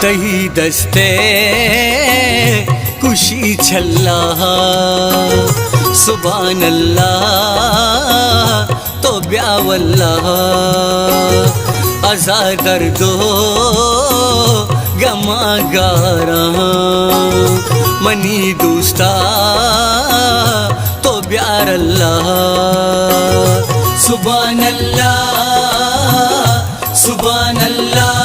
तही दस्ते खुशी छल्ला सुभान अल्लाह तो ब्यावल्ला अज़ा दर्दो गमा गारा मनी दोस्ता तो प्यार अल्लाह सुभान अल्लाह सुभान अल्लाह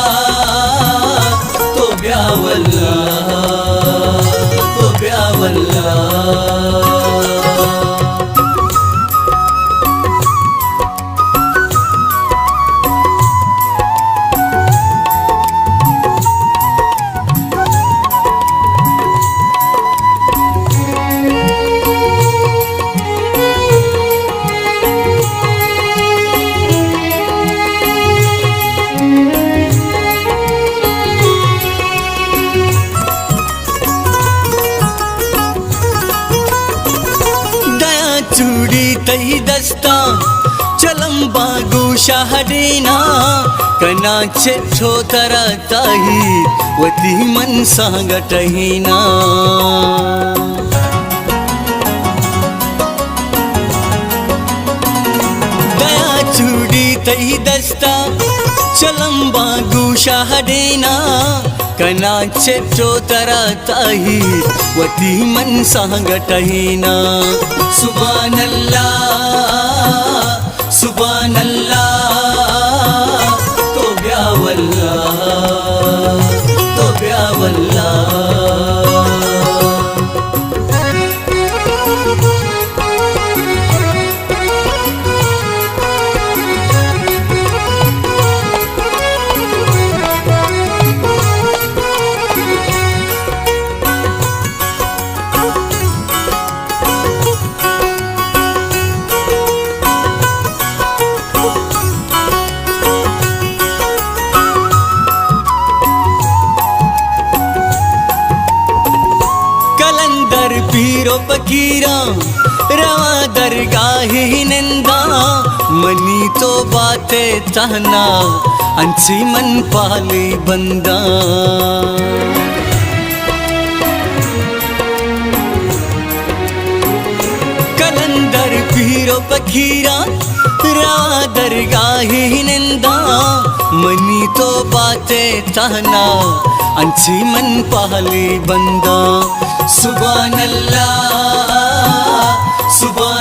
तो ब्यावल्ला तो ब्यावल्ला। चूड़ी तही दस्ता चलम बागू शाहडेना कना छो तरा ताही वती मन सांगटहीना दया चूड़ी तही दस्ता चलम बागू शाहडेना कना छो तरा ताही वती मन सांगटहीना सुभान अल्लाह सुभान अल्लाह तो ब्यावल्ला तो ब्यावल्ला। कलंदर पीरो फकीरा रवा दरगाही निंदा मनी तो बातें तहना अंसी मन पाली बंदा कलंदर पीरो फकीरा रवा दरगाही निंदा मनी तो बातें तहना अंसी मन पाली बंदा सुभान अल्लाह सुभान